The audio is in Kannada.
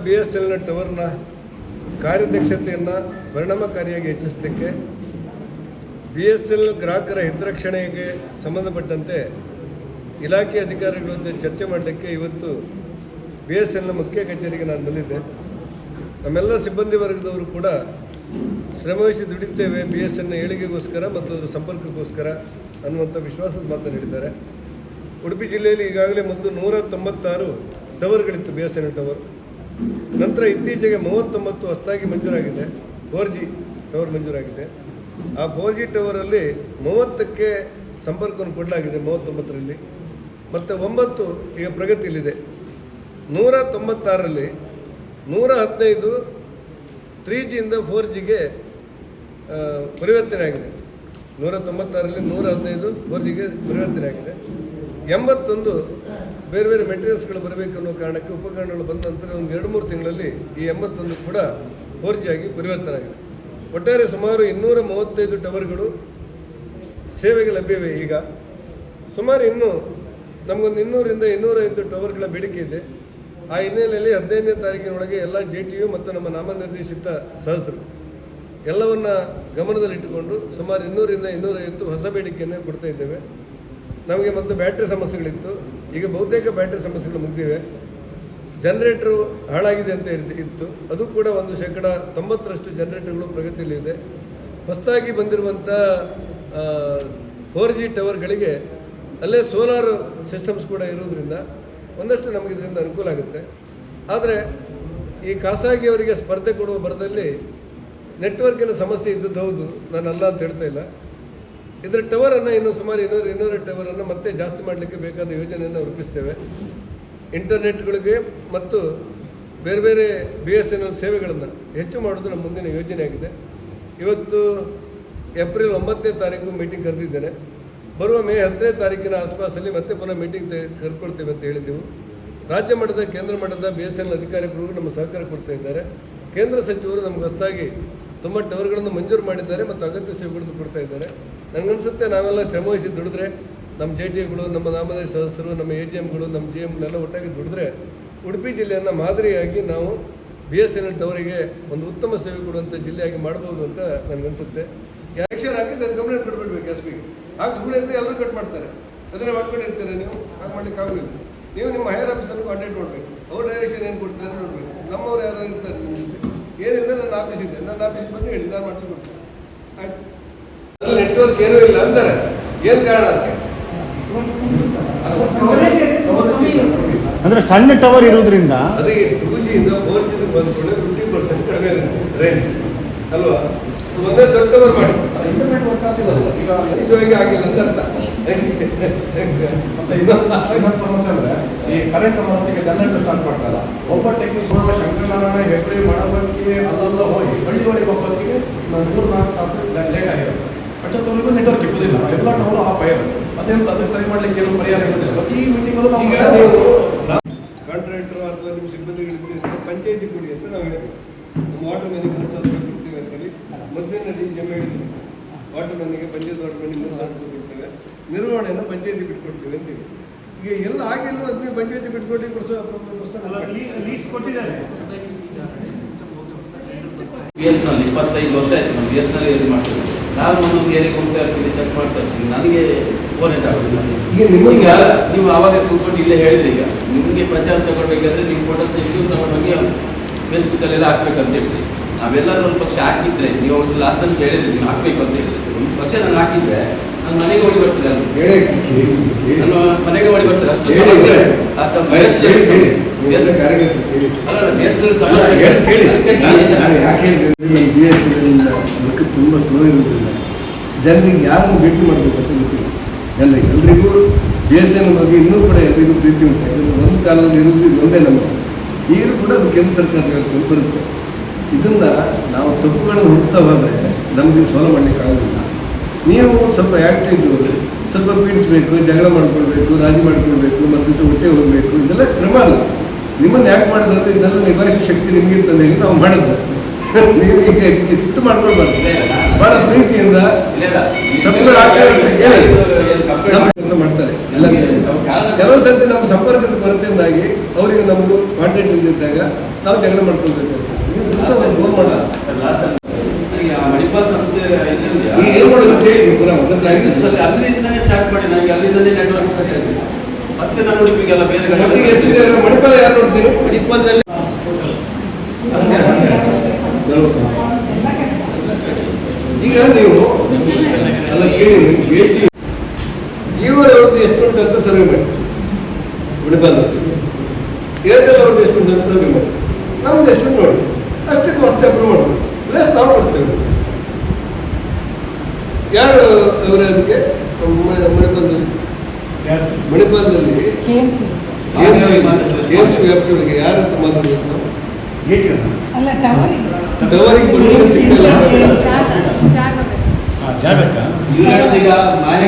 BSNL ಟವರ್ನ ಕಾರ್ಯದಕ್ಷತೆಯನ್ನು ಪರಿಣಾಮಕಾರಿಯಾಗಿ ಹೆಚ್ಚಿಸಲಿಕ್ಕೆ BSNL ಗ್ರಾಹಕರ ಹಿತರಕ್ಷಣೆಗೆ ಸಂಬಂಧಪಟ್ಟಂತೆ ಇಲಾಖೆ ಅಧಿಕಾರಿಗಳ ಜೊತೆ ಚರ್ಚೆ ಮಾಡಲಿಕ್ಕೆ ಇವತ್ತು BSNL ಮುಖ್ಯ ಕಚೇರಿಗೆ ನಾನು ಬಂದಿದ್ದೆ. ನಮ್ಮೆಲ್ಲ ಸಿಬ್ಬಂದಿ ವರ್ಗದವರು ಕೂಡ ಶ್ರಮವಹಿಸಿ ದುಡಿತೇವೆ BSNL ಏಳಿಗೆಗೋಸ್ಕರ ಮತ್ತು ಅದರ ಸಂಪರ್ಕಕ್ಕೋಸ್ಕರ ಅನ್ನುವಂಥ ವಿಶ್ವಾಸದ ಮಾತನ್ನು ಹೇಳಿದ್ದಾರೆ. ಉಡುಪಿ ಜಿಲ್ಲೆಯಲ್ಲಿ ಈಗಾಗಲೇ ಮೊದಲು 196 ಟವರ್ಗಳಿತ್ತು BSNL ಟವರ್. ನಂತರ ಇತ್ತೀಚೆಗೆ 39 ಹೊಸದಾಗಿ ಮಂಜೂರಾಗಿದೆ, 4G ಟವರ್ ಮಂಜೂರಾಗಿದೆ. ಆ 4G ಟವರಲ್ಲಿ 30ಕ್ಕೆ ಸಂಪರ್ಕವನ್ನು ಕೊಡಲಾಗಿದೆ 39ರಲ್ಲಿ, ಮತ್ತು 9 ಈಗ ಪ್ರಗತಿಯಲ್ಲಿದೆ. 196ರಲ್ಲಿ 115 3Gಯಿಂದ 4Gಗೆ ಪರಿವರ್ತನೆ ಆಗಿದೆ. 196ರಲ್ಲಿ 115 4Gಗೆ ಪರಿವರ್ತನೆ ಆಗಿದೆ. 81 ಬೇರೆ ಬೇರೆ ಮೆಟೀರಿಯಲ್ಸ್ಗಳು ಬರಬೇಕು ಅನ್ನೋ ಕಾರಣಕ್ಕೆ ಉಪಕರಣಗಳು ಬಂದ ನಂತರ ಒಂದು 2-3 ತಿಂಗಳಲ್ಲಿ ಈ 81 ಕೂಡ 4G ಆಗಿ ಪರಿವರ್ತನೆ ಆಗಿದೆ. ಒಟ್ಟಾರೆ ಸುಮಾರು 235 ಟವರ್ಗಳು ಸೇವೆಗೆ ಲಭ್ಯವಿವೆ. ಈಗ ಸುಮಾರು ಇನ್ನೂ ನಮಗೊಂದು 200ರಿಂದ 205 ಟವರ್ಗಳ ಬೇಡಿಕೆ ಇದೆ. ಆ ಹಿನ್ನೆಲೆಯಲ್ಲಿ 15ನೇ ತಾರೀಕಿನೊಳಗೆ ಎಲ್ಲ JTU ಮತ್ತು ನಮ್ಮ ನಾಮನಿರ್ದೇಶಿತ ಸದಸ್ಯರು ಎಲ್ಲವನ್ನ ಗಮನದಲ್ಲಿಟ್ಟುಕೊಂಡು ಸುಮಾರು 200ರಿಂದ 250 ಹೊಸ ಬೇಡಿಕೆಯನ್ನು ಕೊಡ್ತಾ ಇದ್ದೇವೆ. ನಮಗೆ ಮೊದಲು ಬ್ಯಾಟ್ರಿ ಸಮಸ್ಯೆಗಳಿತ್ತು, ಈಗ ಬಹುತೇಕ ಬ್ಯಾಟ್ರಿ ಸಮಸ್ಯೆಗಳು ಮುಗಿದಿವೆ. ಜನರೇಟ್ರು ಹಾಳಾಗಿದೆ ಅಂತ ಇತ್ತು, ಅದು ಕೂಡ 90% ಜನರೇಟರ್ಗಳು ಪ್ರಗತಿಯಲ್ಲಿದೆ. ಹೊಸದಾಗಿ ಬಂದಿರುವಂಥ 4G ಟವರ್ಗಳಿಗೆ ಅಲ್ಲೇ ಸೋಲಾರ್ ಸಿಸ್ಟಮ್ಸ್ ಕೂಡ ಇರೋದ್ರಿಂದ ಒಂದಷ್ಟು ನಮಗೆ ಇದರಿಂದ ಅನುಕೂಲ ಆಗುತ್ತೆ. ಆದರೆ ಈ ಖಾಸಗಿ ಅವರಿಗೆ ಸ್ಪರ್ಧೆ ಕೊಡುವ ಬರದಲ್ಲಿ ನೆಟ್ವರ್ಕಿನ ಸಮಸ್ಯೆ ಇದ್ದದ್ದು ಹೌದು, ನಾನಲ್ಲ ಅಂತ ಹೇಳ್ತಾ ಇಲ್ಲ. ಇದರ ಟವರನ್ನು ಇನ್ನು ಸುಮಾರು 200 ಟವರನ್ನು ಮತ್ತೆ ಜಾಸ್ತಿ ಮಾಡಲಿಕ್ಕೆ ಬೇಕಾದ ಯೋಜನೆಯನ್ನು ರೂಪಿಸ್ತೇವೆ. ಇಂಟರ್ನೆಟ್ಗಳಿಗೆ ಮತ್ತು ಬೇರೆ ಬೇರೆ BSNL ಸೇವೆಗಳನ್ನು ಹೆಚ್ಚು ಮಾಡೋದು ನಮ್ಮ ಮುಂದಿನ ಯೋಜನೆಯಾಗಿದೆ. ಇವತ್ತು ಏಪ್ರಿಲ್ 9ನೇ ತಾರೀಕು ಮೀಟಿಂಗ್ ಕರೆದಿದ್ದೇನೆ. ಬರುವ ಮೇ 10ನೇ ತಾರೀಕಿನ ಆಸುಪಾಸಲ್ಲಿ ಮತ್ತೆ ಪುನಃ ಮೀಟಿಂಗ್ ಕರ್ಕೊಳ್ತೇವೆ ಅಂತ ಹೇಳಿದ್ದೆವು. ರಾಜ್ಯ ಮಟ್ಟದ ಕೇಂದ್ರ ಮಟ್ಟದ BSNL ಅಧಿಕಾರಿಗಳು ನಮ್ಮ ಸಹಕಾರ ಕೊಡ್ತಾ ಇದ್ದಾರೆ. ಕೇಂದ್ರ ಸಚಿವರು ನಮ್ಗೆ ಹೊಸದಾಗಿ ತುಂಬ ಟವರ್ಗಳನ್ನು ಮಂಜೂರು ಮಾಡಿದ್ದಾರೆ ಮತ್ತು ಅಗತ್ಯ ಸೇವೆಗಳನ್ನು ಕೊಡ್ತಾ ಇದ್ದಾರೆ. ನನಗನ್ಸುತ್ತೆ ನಾವೆಲ್ಲ ಶ್ರಮವಹಿಸಿ ದುಡಿದ್ರೆ, ನಮ್ಮ JTUಗಳು, ನಮ್ಮ ನಾಮಧೇಯ ಸದಸ್ಯರು, ನಮ್ಮ AGMಗಳು, ನಮ್ಮ GMಗಳೆಲ್ಲ ಒಟ್ಟಾಗಿ ದುಡಿದ್ರೆ ಉಡುಪಿ ಜಿಲ್ಲೆಯನ್ನು ಮಾದರಿಯಾಗಿ ನಾವು BSNL ಟವರಿಗೆ ಒಂದು ಉತ್ತಮ ಸೇವೆ ಕೊಡುವಂಥ ಜಿಲ್ಲೆಯಾಗಿ ಮಾಡ್ಬೋದು ಅಂತ ನನಗನ್ಸುತ್ತೆ. ಆ್ಯಕ್ಷನ್ ಹಾಕಿದ್ದು ಅದು ಕಂಪ್ಲೇಂಟ್ ಕೊಟ್ಬಿಡ್ಬೇಕು SPಗೆ. ಹಾಗೆ ಸುಮ್ಮನೆ ಅಂದರೆ ಎಲ್ಲರೂ ಕಟ್ ಮಾಡ್ತಾರೆ, ಅದನ್ನೇ ಮಾಡ್ಕೊಂಡಿರ್ತೀರ ನೀವು. ಹಾಗೆ ಮಾಡ್ಲಿಕ್ಕೆ ಆಗೋದಿಲ್ಲ. ನೀವು ನಿಮ್ಮ ಹೈಯರ್ ಆಫೀಸರ್ಗೂ ಕಾಂಟ್ಯಾಕ್ಟ್ ಮಾಡಬೇಕು, ಅವ್ರ ಡೈರೆಕ್ಷನ್ ಏನು ಕೊಡ್ತಾರೆ ನೋಡಬೇಕು. ನಮ್ಮವ್ರು ಯಾರು ಇರ್ತಾರೆ ನಿಮ್ಮ ಜೊತೆ. ಏನಿದೆ ನನ್ನ ಆಫೀಸಿದೆ, ನನ್ನ ಆಫೀಸಿಗೆ ಬಂದು ಹೇಳಿ, ನಾನು ಮಾಡಿಸಿಕೊಡ್ತೀನಿ. ಆಯ್ತು, ಅದ್ರಲ್ಲಿ ನೆಟ್ವರ್ಕ್ ಏನೂ ಇಲ್ಲ ಅಂತಾರೆ. ಏನು ಕಾರಣ ಅದಕ್ಕೆ? ಅಂದರೆ ಸಣ್ಣ ಟವರ್ ಇರೋದ್ರಿಂದ ಅದಕ್ಕೆ 2Gಯಿಂದ 4G ಬಂದ್ಕೊಂಡ್ರೆ 50% ಕಡಿಮೆ ಇರುತ್ತೆ ರೇಂಜ್ ಅಲ್ವಾ? ಒಂದೇ ದೊಡ್ಡ ಟವರ್ ಮಾಡಿ ಇಂಟರ್ನೆಟ್ ವರ್ಕ್ ಆಗ್ತಿಲ್ಲ, ಈಗ ನಿಜವಾಗಿ ಆಗಿಲ್ಲ ಅಂತ ಅರ್ಥ. ಮತ್ತೆ ಇನ್ನೊಂದು ಸಮಸ್ಯೆ ಅಂದರೆ ಈ ಕರೆಂಟ್ ಸಮಸ್ಯೆಗೆ ಜನರೇಟರ್ ಸ್ಟಾರ್ಟ್ ಮಾಡ್ತಾರಲ್ಲ, ಒಬ್ಬ ಟೆಕ್ನಿಷಿಯನ್ ಶಂಕರನಾರಾಯಣ ಹೆಬ್ರಿ ಮಾಡಬರ್ಕಿಗೆ ಅಲ್ಲೆಲ್ಲ ಹೋಗಿ ಹಳ್ಳಿವರೆಗೆ ಒಬ್ಬರಿಗೆ 3-4 ತಾಸು ಲೇಟ್ ಆಗಿರುತ್ತೆ. ಅಷ್ಟೊತ್ತವರೆಗೂ ನೆಟ್ವರ್ಕ್ ಇರೋದಿಲ್ಲ, ಎಲ್ಲ ಟವರ್ ಆಫ್ ಆಗಿರುತ್ತೆ. ಅದೇನು ಅದಕ್ಕೆ ಸರಿ ಮಾಡಲಿಕ್ಕೆ ಏನು ಪರಿಹಾರ ಇರೋದಿಲ್ಲ. ಪ್ರತಿ ಮೀಟಿಂಗಲ್ಲೂ ಕಾಂಟ್ರಾಕ್ಟರ್ ಅಥವಾ ನಿಮ್ಮ ಸಿಬ್ಬಂದಿಗಳಿಗೆ ಪಂಚಾಯತಿ ಕೊಡಿ ಅಂತ ನಾವು ಹೇಳ್ತೀವಿ. ನಮ್ಮ ವಾಟರ್ ಮ್ಯಾನಿಗೆ 3,000 ರೂಪಾಯಿ ಕೊಡ್ತೀವಿ ಅಂತೇಳಿ ಮೊದಲಿನ ಜಮ ಹೇಳಿದ್ವಿ. ವಾಟರ್ ಮ್ಯಾನಿಗೆ ಪಂಚಾಯತ್ ವಾಟರ್ ಮ್ಯಾನಿಗೆ 3,000 ರೂಪಾಯಿ ಕೊಡ್ತೇವೆ, ನಿರ್ವಹಣೆಯನ್ನು ಪಂಚಾಯತಿ ಬಿಟ್ಕೊಡ್ತೀವಿ ಅಂತೀವಿ. ಈಗ ಎಲ್ಲ ಆಗಿಲ್ವ ಅದು ನೀವು ಪಂಚಾಯತಿ ಬಿಟ್ಕೊಟ್ಟು ಲೀಸ್ ಕೊಟ್ಟಿದ್ದಾರೆ. BSNL 25 ವರ್ಷ ಆಯ್ತು ನಾವು BSNL ಯೂಸ್ ಮಾಡ್ತೀವಿ. ನಾನು ಒಂದೊಂದು ಏರಿಯಾಗೆ ಹೋಗ್ತಾ ಇರ್ತೀನಿ, ಚೆಕ್ ಮಾಡ್ತಾ ಇರ್ತೀನಿ, ನನಗೆ ಫೋನ್ ಆಗೋದಿಲ್ಲ. ಈಗ ನೀವು ಆವಾಗ ಕೂತ್ಕೊಂಡು ಇಲ್ಲೇ ಹೇಳಿದ್ರಿ, ಈಗ ನಿಮಗೆ ಪ್ರಚಾರ ತಗೊಳ್ಬೇಕಾದ್ರೆ ನೀವು ಫೋಟೋ ತೆಗೆದು ತಗೊಂಡೋಗಿ ಫೇಸ್ಬುಕ್ಕಲ್ಲೆಲ್ಲ ಹಾಕ್ಬೇಕಂತ ಹೇಳ್ತೀವಿ. ನಾವೆಲ್ಲರೂ ಒಂದು ಪಕ್ಷ ಹಾಕಿದ್ರೆ, ನೀವು ಅವ್ರು ಲಾಸ್ಟ್ ಅಂತ ಹೇಳಿದ್ರಿ ನೀವು ಹಾಕ್ಬೇಕು ಅಂತ ಹೇಳಿದ್ರಿ. ಒಂದು ಪಕ್ಷ ನಾನು ಹಾಕಿದ್ರೆ ನಾನು ಮನೆಗೆ ಓಡಿ ಬರ್ತೀನಿ, ನಾನು ಮನೆಗೆ ಓಡಿ ಬರ್ತೀನಿ. ಅಷ್ಟು ಸಮಸ್ಯೆ ತುಂಬ ಸ್ಲೋ ಇರೋದಿಲ್ಲ. ಜನರಿಗೆ ಯಾರನ್ನು ಭೇಟಿ ಮಾಡಬೇಕಂತ ಗೊತ್ತಿಲ್ಲ. ಎಲ್ರಿಗೂ BSNL ಬಗ್ಗೆ ಇನ್ನೂ ಕೂಡ ಎಲ್ರಿಗೂ ಪ್ರೀತಿ ಉಂಟು. ಇದನ್ನು ಒಂದು ಕಾಲದಲ್ಲಿ ಇರುವುದು ಒಂದೇ ನಮ್ಮ. ಈಗಲೂ ಕೂಡ ಅದು ಕೇಂದ್ರ ಸರ್ಕಾರಗಳು ಬರುತ್ತೆ. ಇದನ್ನು ನಾವು ತಪ್ಪುಗಳನ್ನು ಹುಡುಕ್ತಾ ಹೋದರೆ ನಮಗೆ ಸೋಲ ಮಾಡಲಿಕ್ಕಾಗೋದಿಲ್ಲ. ನೀವು ಸ್ವಲ್ಪ ಆ್ಯಕ್ಟಿವ್ ಇದ್ದು ಸ್ವಲ್ಪ ಪೀಡಿಸ್ಬೇಕು, ಜಗಳ ಮಾಡ್ಕೊಳ್ಬೇಕು, ರಾಜಿ ಮಾಡ್ಕೊಳ್ಬೇಕು, ಮತ್ತು ದಿವಸ ಹೊಟ್ಟೆ ಹೋಗಬೇಕು, ಇದೆಲ್ಲ ಕ್ರಮ ಅಲ್ಲ. ನಿಮ್ಮನ್ನು ಯಾಕೆ ಮಾಡೋದಂದ್ರೆ ಇದೆಲ್ಲ ನಿಭಾಯಿಸುವ ಶಕ್ತಿ ನಿಮಗಿರ್ತದೆ, ನಾವು ಮಾಡೋದು. ನೀವು ಈಗ ಇದಕ್ಕೆ ಸಿಟ್ಟು ಮಾಡ್ಕೊಳ್ಬಾರ್ದು. ಭಾಳ ಪ್ರೀತಿಯಿಂದ ಕೆಲಸ ಮಾಡ್ತಾರೆ ಎಲ್ಲ ಕೆಲವು ಸರ್ತಿ ನಮ್ಮ ಸಂಪರ್ಕದ ಕೊರತೆಯಿಂದಾಗಿ ಅವರಿಗೆ ನಮಗೂ ಕಾಂಟ್ಯಾಕ್ಟ್ ಇದ್ದಿದ್ದಾಗ ನಾವು ಜಗಳ ಮಾಡ್ಕೊಳ್ಬೇಕು. ಫೋನ್ ಮಾಡ ಮಣಿಪಾಲ್ ಸಂಸ್ಥೆ ಇದೆಯಲ್ಲ, ಈಗ ಏನು ಮಾಡೋದು ಅಂತ ಹೇಳಿ ಪುನಃ ಒಂದ್ಸತಿ ಆಗಿದೆ. ಅಲ್ಲಿಂದನೇ ಸ್ಟಾರ್ಟ್ ಮಾಡಿ ನನಗೆ ಅಲ್ಲಿಂದನೇ ನೆಟ್ವರ್ಕ್ ಸರಿ ಆಗಿದೆ. ಮತ್ತೆ ನಾನು ಉಡುಪಿಗೆಲ್ಲ ಬೇರೆ ಕಡೆ ಮಟ್ಟಿಗೆ ಎಷ್ಟಿದೆ ಮಣಿಪಾಲ ಯಾರು ನೋಡ್ತೀವಿ? ಮಣಿಪಾಲದಲ್ಲಿ ಈಗ ನೀವು ಅಲ್ಲ ಕೇಳಿ ಜಿಯೋ ಅವ್ರದ್ದು ಎಷ್ಟು ಉಂಟು ಅಂತ ಸರ್ವೆ ಮಾಡಿ ಮಣಿಪಾಲದಲ್ಲಿ, ಏರ್ಟೆಲ್ ಅವ್ರದ್ದು ಎಷ್ಟು ಉಂಟು ಅಂತ ಸರ್ವೆ ಮಾಡಿ, ನಮ್ದು ಎಷ್ಟು ಉಂಟು ನೋಡಿ, ಅಷ್ಟಕ್ಕೆ ವಸ್ತು ಅಪ್ರೂವ್ ಮಾಡೋದು, ಪ್ಲೇಸ್ ನಾವು ಕೊಡಿಸ್ತೇವೆ. ಯಾರು ಅವರೇ ಅದಕ್ಕೆ ಮಣಿಪಾಲದಲ್ಲಿ KMC ವ್ಯಾಪ್ತಿಯೊಳಗೆ ಯಾರಂತ ಮಾತಾಡಬೇಕು ನಾವು? ಅಲ್ಲ ಟವರಿಗೆ ಟವರಿಗೆ ಪರ್ಮಿಷನ್ ಸಿಗ್ತಲ್ಲ. ಜಾಗ ಬೇಕು. ಜಾಗಕ್ಕ ಇವ್ರು ಹೇಳೋದೀಗ ಮಾಯ